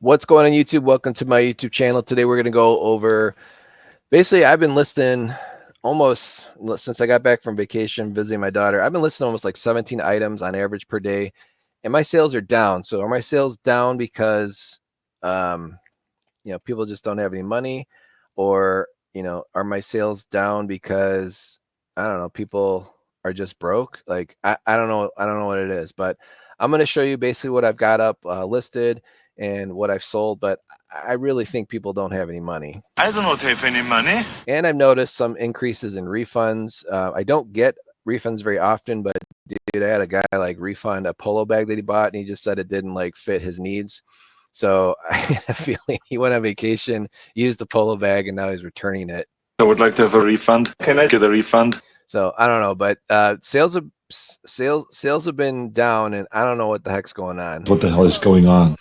What's going on YouTube? Welcome to my YouTube channel. Today we're going to go over, basically I've been listing almost, since I got back from vacation visiting my daughter, I've been listing almost like 17 items on average per day, and my sales are down. So are my sales down because, people just don't have any money, or, are my sales down because, I don't know, people are just broke? Like, I don't know. I don't know what it is, but I'm going to show you basically what I've got up listed and what I've sold, but I really think people don't have any money. I do not have any money. And I've noticed some increases in refunds. I don't get refunds very often, but dude, I had a guy like refund a polo bag that he bought, and he just said it didn't like fit his needs. So I have a feeling he went on vacation, used the polo bag, and now he's returning it. I would like to have a refund. Can I get a refund? So I don't know, but sales have been down, and I don't know what the heck's going on. What the hell is going on?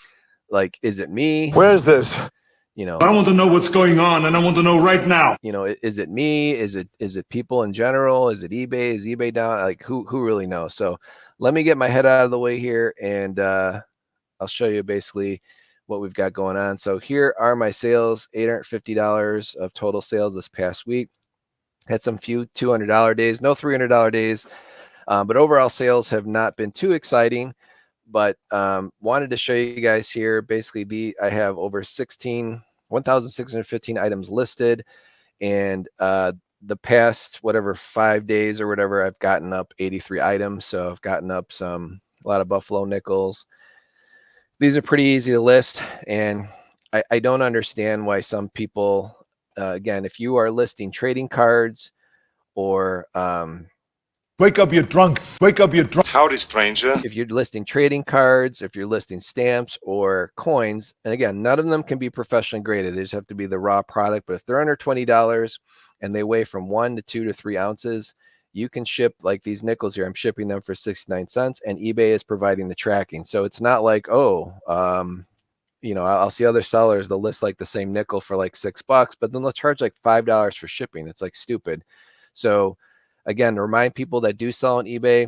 Like, is it me? Where is this? I want to know what's going on, and I want to know right now. Is it me? Is it people in general? Is it eBay? Is eBay down? Like, who really knows? So let me get my head out of the way here, and I'll show you basically what we've got going on. So here are my sales: $850 of total sales this past week. Had some few $200 days, no $300 days, but overall sales have not been too exciting. But wanted to show you guys here. Basically, I have over 1,615 items listed, and the past 5 days or whatever, I've gotten up 83 items. So I've gotten up a lot of Buffalo nickels. These are pretty easy to list, and I don't understand why some people, again, if you are listing trading cards or Wake up, you're drunk. Wake up, you're drunk. Howdy, stranger. if you're listing trading cards, if you're listing stamps or coins, and again, none of them can be professionally graded. They just have to be the raw product. But if they're under $20 and they weigh from 1 to 2 to 3 ounces, you can ship, like these nickels here. I'm shipping them for 69 cents, and eBay is providing the tracking. So it's not like, I'll see other sellers, they'll list like the same nickel for like $6, but then they'll charge like $5 for shipping. It's like stupid. So again, to remind people that do sell on eBay,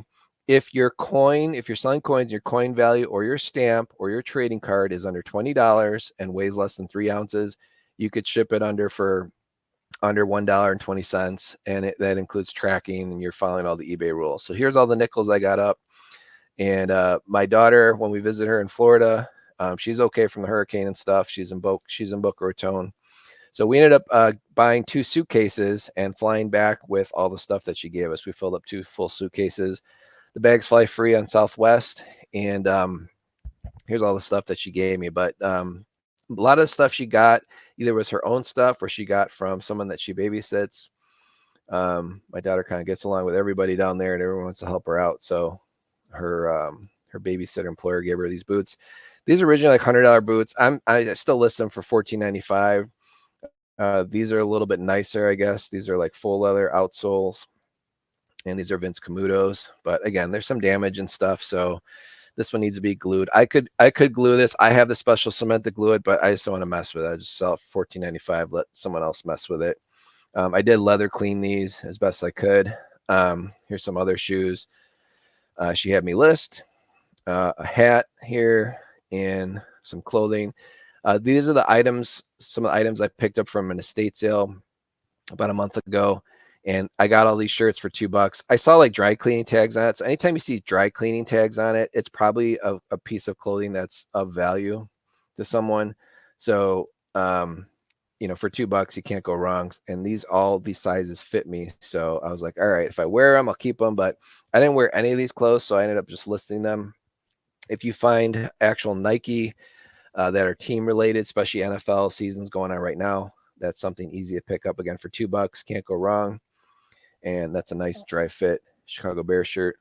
if you're selling coins, your coin value or your stamp or your trading card is under $20 and weighs less than 3 ounces, you could ship it under $1.20, and that includes tracking, and you're following all the eBay rules. So here's all the nickels I got up. And my daughter, when we visit her in Florida, she's okay from the hurricane and stuff. She's in Boca Raton. So we ended up buying 2 suitcases and flying back with all the stuff that she gave us. We filled up 2 full suitcases. The bags fly free on Southwest, and here's all the stuff that she gave me. But a lot of stuff she got either was her own stuff or she got from someone that she babysits. My daughter kind of gets along with everybody down there, and everyone wants to help her out. So her babysitter employer gave her these boots. These are originally like $100 boots. I still list them for $14.95. These are a little bit nicer, I guess. These are like full leather outsoles, and these are Vince Camutos. But again, there's some damage and stuff, so this one needs to be glued. I could glue this. I have the special cement to glue it, but I just don't want to mess with it. I just sell it for $14.95. Let someone else mess with it. I did leather clean these as best I could. Here's some other shoes. She had me list a hat here and some clothing. These are the items, some of the items I picked up from an estate sale about a month ago, and I got all these shirts for $2. I saw like dry cleaning tags on it. So anytime you see dry cleaning tags on it, it's probably a piece of clothing that's of value to someone. So, for $2, you can't go wrong. And all these sizes fit me. So I was like, all right, if I wear them, I'll keep them. But I didn't wear any of these clothes, so I ended up just listing them. If you find actual Nike that are team related, especially NFL seasons going on right now, that's something easy to pick up. Again, for $2, can't go wrong. And that's a nice dry fit Chicago Bears shirt.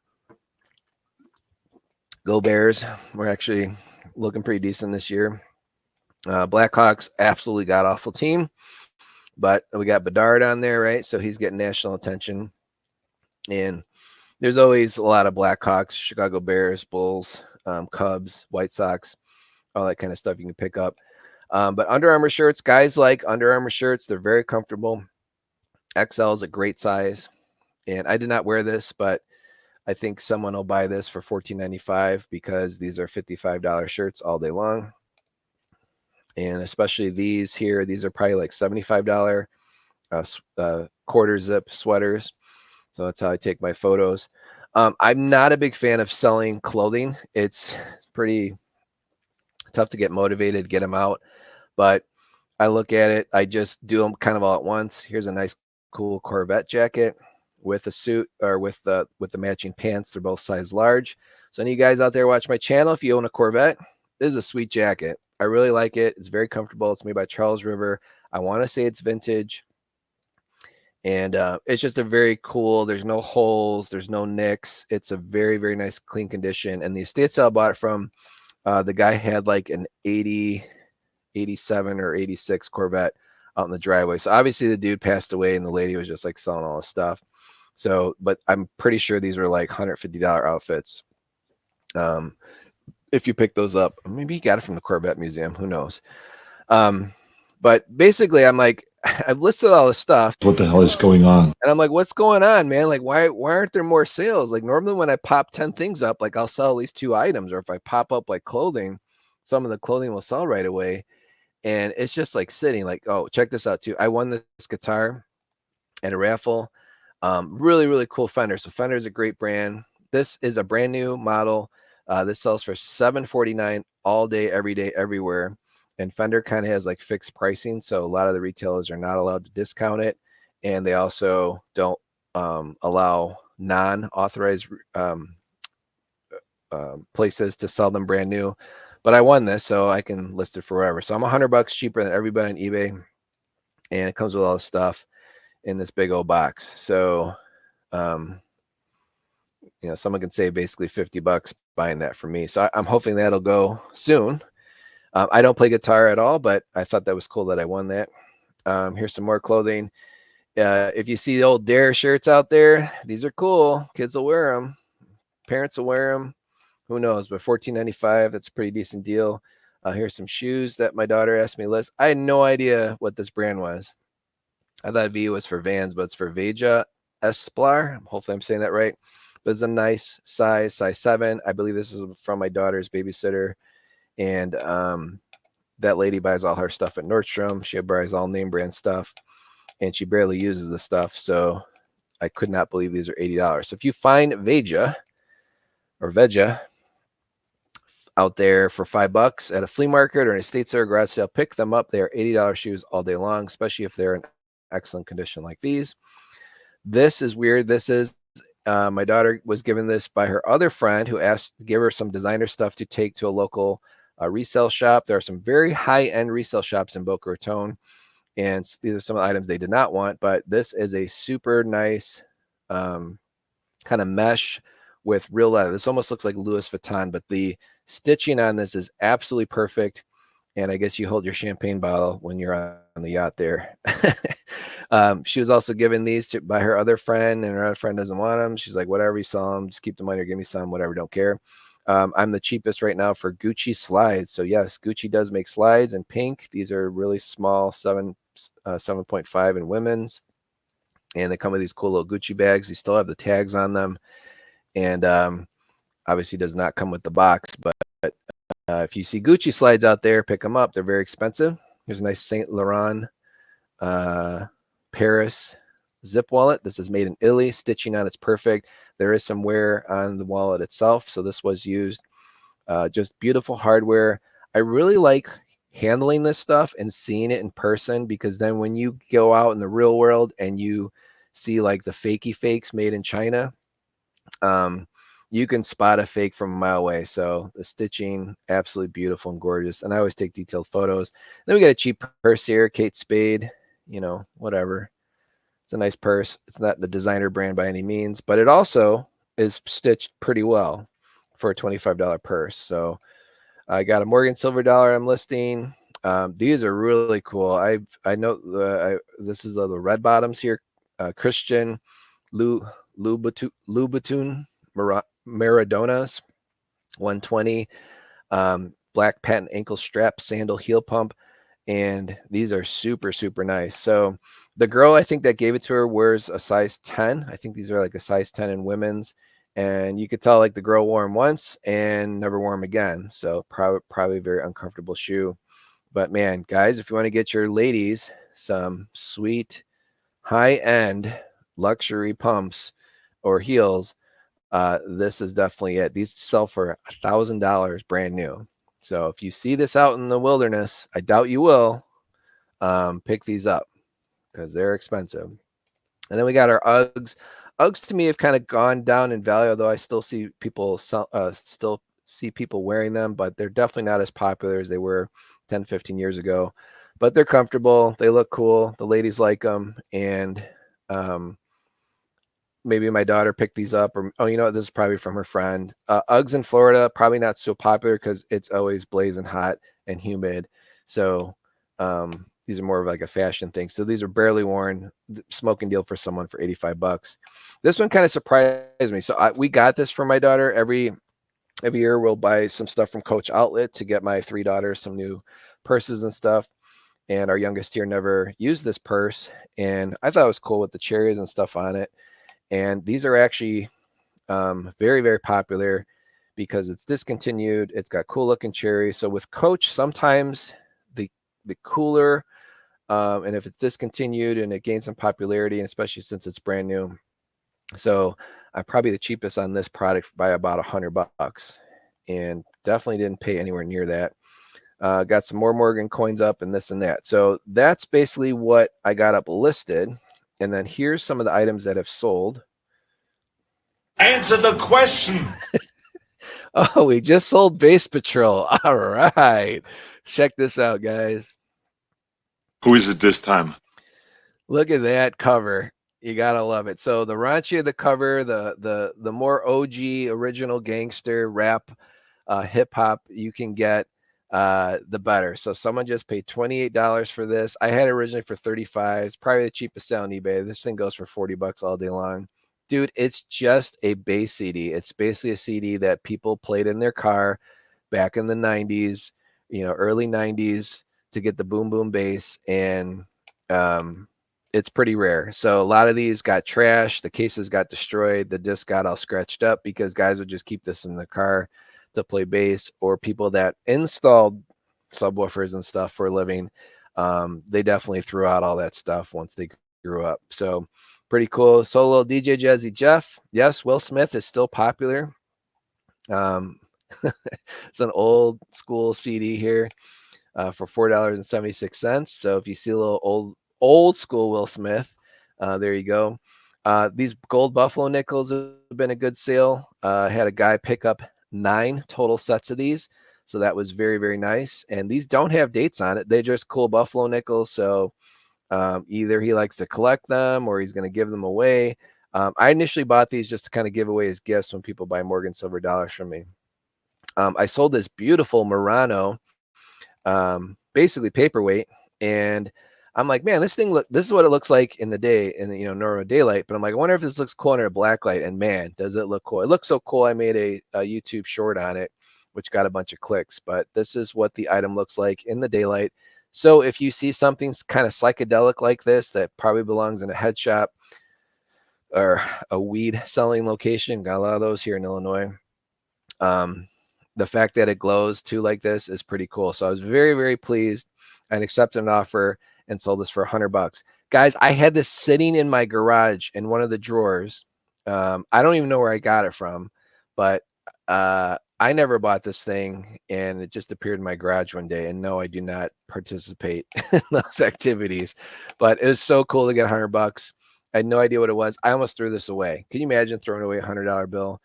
Go Bears. We're actually looking pretty decent this year. Blackhawks, absolutely god awful team, but we got Bedard on there, right? So he's getting national attention. And there's always a lot of Blackhawks, Chicago Bears, Bulls, Cubs, White Sox, all that kind of stuff you can pick up. But Under Armour shirts, guys like Under Armour shirts. They're very comfortable. XL is a great size. And I did not wear this, but I think someone will buy this for $14.95 because these are $55 shirts all day long. And especially these here, these are probably like $75 quarter zip sweaters. So that's how I take my photos. I'm not a big fan of selling clothing. It's pretty tough to get motivated, get them out. But I look at it, I just do them kind of all at once. Here's a nice, cool Corvette jacket with a suit, or with the matching pants. They're both size large. So any of you guys out there watch my channel, if you own a Corvette, this is a sweet jacket. I really like it. It's very comfortable. It's made by Charles River. I want to say it's vintage. And it's just a very cool, there's no holes, there's no nicks. It's a very, very nice, clean condition. And the estate sale I bought it from, the guy had like an 87 or 86 Corvette out in the driveway. So obviously the dude passed away and the lady was just like selling all his stuff. So, but I'm pretty sure these are like $150 outfits. If you pick those up, maybe he got it from the Corvette Museum, who knows? But basically I'm like, I've listed all this stuff. What the hell is going on? And I'm like, what's going on, man? Like, why aren't there more sales? Like normally when I pop 10 things up, like I'll sell at least 2 items, or if I pop up like clothing, some of the clothing will sell right away. And it's just like sitting like, oh, check this out too. I won this guitar at a raffle. Really, really cool Fender. So Fender is a great brand. This is a brand new model. This sells for $749 all day, every day, everywhere. And Fender kind of has like fixed pricing. So a lot of the retailers are not allowed to discount it. And they also don't allow non-authorized places to sell them brand new. But I won this, so I can list it forever. So I'm $100 cheaper than everybody on eBay, and it comes with all the stuff in this big old box. So, someone can save basically $50 buying that from me. So I'm hoping that'll go soon. I don't play guitar at all, but I thought that was cool that I won that. Here's some more clothing. If you see the old Dare shirts out there, these are cool. Kids will wear them. Parents will wear them. Who knows? But $14.95, that's a pretty decent deal. Here's some shoes that my daughter asked me to list. I had no idea what this brand was. I thought V was for Vans, but it's for Veja Esplar. Hopefully I'm saying that right. But it's a nice size 7. I believe this is from my daughter's babysitter. And that lady buys all her stuff at Nordstrom. She buys all name brand stuff, and she barely uses the stuff. So I could not believe these are $80. So if you find Veja or Veja out there for $5 at a flea market or an estate sale or garage sale, pick them up. They are $80 shoes all day long, especially if they're in excellent condition like these. This is weird. This is my daughter was given this by her other friend who asked to give her some designer stuff to take to a local resale shop. There are some very high-end resale shops in Boca Raton, and these are some of the items they did not want, but this is a super nice kind of mesh with real leather. This almost looks like Louis Vuitton, but the stitching on this is absolutely perfect. And I guess you hold your champagne bottle when you're on the yacht there. She was also given these by her other friend, and her other friend doesn't want them. She's like, whatever, you sell them, just keep the money or give me some, whatever, don't care. I'm the cheapest right now for Gucci slides. So yes, Gucci does make slides in pink. These are really small, 7.5 in women's. And they come with these cool little Gucci bags. They still have the tags on them. And obviously does not come with the box, but if you see Gucci slides out there, pick them up. They're very expensive. Here's a nice Saint Laurent Paris zip wallet. This is made in Italy. Stitching on it's perfect. There is some wear on the wallet itself, so this was used. Just beautiful hardware. I really like handling this stuff and seeing it in person, because then when you go out in the real world and you see like the fakey fakes made in China, you can spot a fake from a mile away. So the stitching, absolutely beautiful and gorgeous. And I always take detailed photos. Then we got a cheap purse here, Kate Spade, whatever. It's a nice purse. It's not the designer brand by any means, but it also is stitched pretty well for a $25 purse. So I got a Morgan Silver Dollar I'm listing. These are really cool. I know this is the red bottoms here. Christian Louboutin Maradonas 120, black patent ankle strap sandal heel pump, and these are super, super nice. So the girl, I think, that gave it to her wears a size 10. I think these are like a size 10 in women's, and you could tell like the girl wore them once and never wore them again. So probably a very uncomfortable shoe. But man, guys, if you want to get your ladies some sweet high-end luxury pumps or heels, this is definitely it. These sell for $1,000 brand new. So if you see this out in the wilderness, I doubt you will, pick these up because they're expensive. And then we got our Uggs. Uggs to me have kind of gone down in value, although I still see people still see people wearing them, but they're definitely not as popular as they were 10, 15 years ago. But they're comfortable. They look cool. The ladies like them. And um, maybe my daughter picked these up, or oh, you know what, this is probably from her friend. Uggs in Florida, probably not so popular because it's always blazing hot and humid. So these are more of like a fashion thing. So these are barely worn, smoking deal for someone for $85. This one kind of surprised me. So we got this for my daughter. Every year we'll buy some stuff from Coach Outlet to get my 3 daughters some new purses and stuff. And our youngest here never used this purse, and I thought it was cool with the cherries and stuff on it. And these are actually very, very popular because it's discontinued. It's got cool looking cherries. So with Coach, sometimes the cooler, and if it's discontinued and it gains some popularity, and especially since it's brand new. So I'm probably the cheapest on this product by about $100, and definitely didn't pay anywhere near that. Got some more Morgan coins up and this and that. So that's basically what I got up listed. And then here's some of the items that have sold. Answer the question. Oh, we just sold Base Patrol. All right. Check this out, guys. Who is it this time? Look at that cover. You gotta love it. So the raunchier the cover, the more OG original gangster rap hip hop you can get, the better. So someone just paid $28 for this. I had it originally for 35. It's probably the cheapest sale on eBay. This thing goes for $40 all day long. Dude, it's just a bass CD. It's basically a CD that people played in their car back in the 90s, early 90s, to get the boom boom bass. And it's pretty rare. So a lot of these got trashed. The cases got destroyed. The disc got all scratched up because guys would just keep this in the car to play bass, or people that installed subwoofers and stuff for a living. They definitely threw out all that stuff once they grew up. So pretty cool. Solo DJ Jazzy Jeff. Yes, Will Smith is still popular. It's an old school CD here for $4.76. So if you see a little old school Will Smith, there you go. These gold buffalo nickels have been a good sale. Had a guy pick up 9 total sets of these, so that was very, very nice. And these don't have dates on it. They're just cool buffalo nickels. So either he likes to collect them or he's going to give them away. I initially bought these just to kind of give away as gifts when people buy Morgan Silver Dollars from me. I sold this beautiful Murano, basically paperweight, and I'm like, man, this is what it looks like in the day, in normal daylight. But I'm like, I wonder if this looks cool under a black light. And man, does it look cool. It looks so cool. I made a YouTube short on it, which got a bunch of clicks. But this is what the item looks like in the daylight. So if you see something kind of psychedelic like this that probably belongs in a head shop or a weed selling location, got a lot of those here in Illinois. The fact that it glows too like this is pretty cool. So I was very, very pleased and accepted an offer and sold this for $100. Guys, I had this sitting in my garage in one of the drawers. I don't even know where I got it from, but I never bought this thing, and it just appeared in my garage one day. And no, I do not participate in those activities, but it was so cool to get $100. I had no idea what it was. I almost threw this away. Can you imagine throwing away a $100 bill?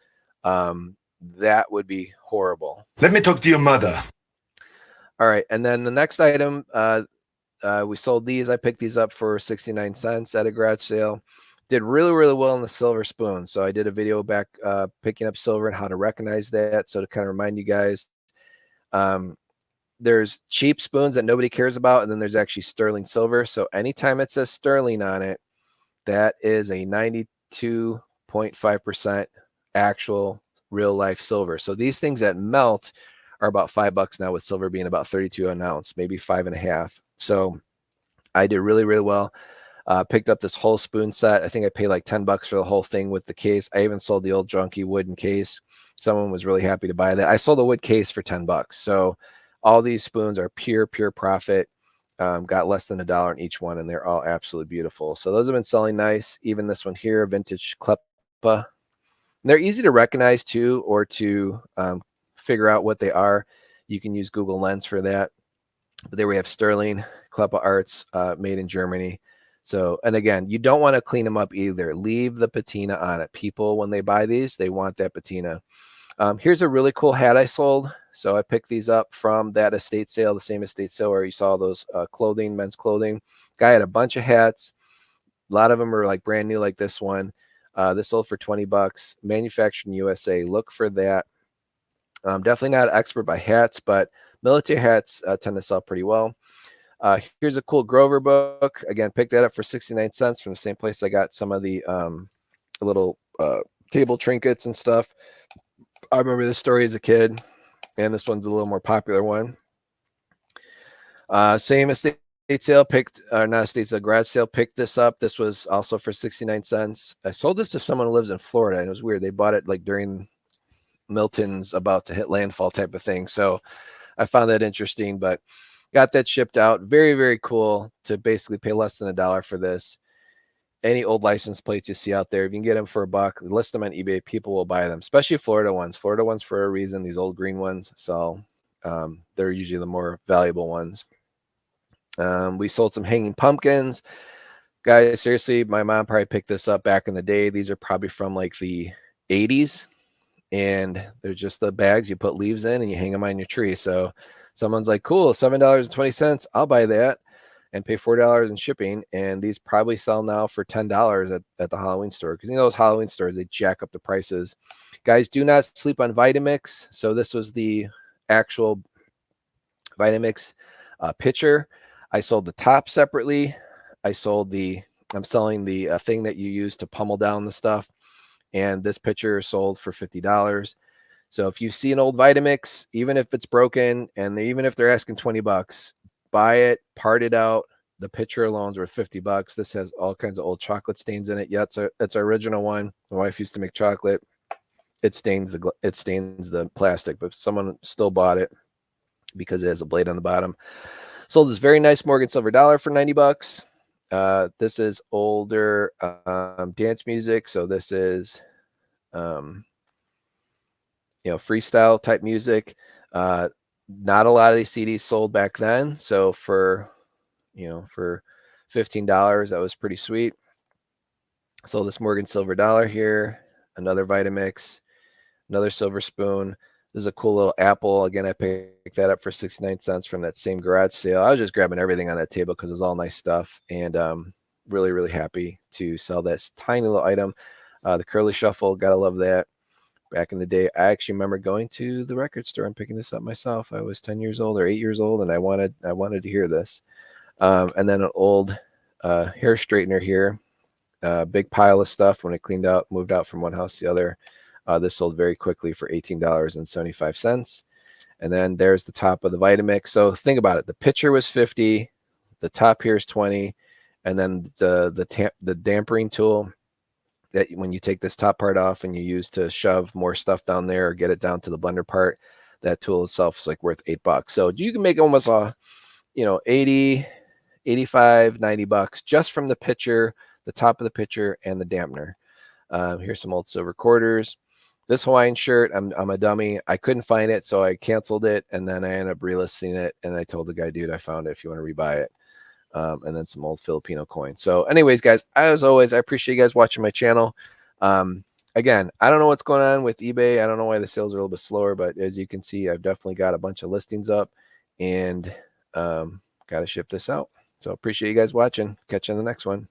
That would be horrible. Let me talk to your mother. All right. And then the next item, we sold these. I picked these up for 69 cents at a garage sale. Did really, really well in the silver spoon. So I did a video back picking up silver and how to recognize that. So to kind of remind you guys, there's cheap spoons that nobody cares about, and then there's actually sterling silver. So anytime it says sterling on it, that is a 92.5% actual real life silver. So these things that melt are about $5 now, with silver being about 32 an ounce, maybe 5.5. So I did really, really well. Picked up this whole spoon set. I think I paid like $10 for the whole thing with the case. I even sold the old junky wooden case. Someone was really happy to buy that. I sold the wood case for $10. So All these spoons are pure profit. Got less than $1 in each one, and they're all absolutely beautiful. So those have been selling nice. Even this one here, vintage Kleppa. They're easy to recognize too, or to figure out what they are. You can use Google Lens for that. But there we have sterling Kleppa Arts, made in Germany. So, and again, you don't want to clean them up either. Leave the patina on it. People, when they buy these, they want that patina. Here's a really cool hat I sold. So I picked these up from that estate sale, the same estate sale where you saw those clothing, men's clothing. Guy had a bunch of hats. A lot of them are like brand new, like this one. This sold for $20. Manufactured in USA. Look for that. Definitely not an expert by hats, but military hats tend to sell pretty well. Here's a cool Grover book. Again, picked that up for 69 cents from the same place I got some of the little table trinkets and stuff. I remember this story as a kid, and this one's a little more popular one. Same estate sale, picked, or not estate sale, garage sale, picked this up. This was also for 69 cents. I sold this to someone who lives in Florida, and it was weird. They bought it like during Milton's about to hit landfall type of thing. So I found that interesting, but got that shipped out. Very cool to basically pay less than $1 for this. Any old license plates you see out there, if you can get them for $1, list them on eBay, people will buy them, especially Florida ones. Florida ones for a reason, these old green ones. So they're usually the more valuable ones. We sold some hanging pumpkins. Guys, seriously, my mom probably picked this up back in the day. These are probably from like the 80s. And they're just the bags you put leaves in and you hang them on your tree. So someone's like, cool, $7.20. I'll buy that and pay $4 in shipping. And these probably sell now for $10 at the Halloween store. Because you know those Halloween stores, they jack up the prices. Guys, do not sleep on Vitamix. So this was the actual Vitamix pitcher. I sold the top separately. I'm selling the thing that you use to pummel down the stuff. And this pitcher sold for $50. So if you see an old Vitamix, even if it's broken and even if they're asking $20, buy it, part it out. The pitcher alone is worth $50. This has all kinds of old chocolate stains in it. Yeah, it's our original one. My wife used to make chocolate. It stains the plastic, but someone still bought it because it has a blade on the bottom. Sold this very nice Morgan silver dollar for $90. This is older dance music. So this is, freestyle type music. Not a lot of these CDs sold back then. So for $15, that was pretty sweet. Sold this Morgan silver dollar here, another Vitamix, another silver spoon. This is a cool little apple. Again, I picked that up for 69 cents from that same garage sale. I was just grabbing everything on that table because it was all nice stuff, and really happy to sell this tiny little item. The curly shuffle, gotta love that. Back in the day, I actually remember going to the record store and picking this up myself. I was 10 years old or 8 years old, and I wanted to hear this. And then an old hair straightener here. Big pile of stuff when it moved out from one house to the other. This sold very quickly for $18.75. And then there's the top of the Vitamix. So think about it. The pitcher was $50. The top here is $20. And then the dampering tool that when you take this top part off and you use to shove more stuff down there or get it down to the blender part, that tool itself is like worth $8. So you can make almost 80, 85, $90 just from the pitcher, the top of the pitcher, and the dampener. Here's some old silver quarters. This Hawaiian shirt, I'm a dummy. I couldn't find it, so I canceled it, and then I ended up relisting it, and I told the guy, dude, I found it if you want to rebuy it. And then some old Filipino coins. So anyways, guys, as always, I appreciate you guys watching my channel. Again, I don't know what's going on with eBay. I don't know why the sales are a little bit slower, but as you can see, I've definitely got a bunch of listings up and got to ship this out. So appreciate you guys watching. Catch you on the next one.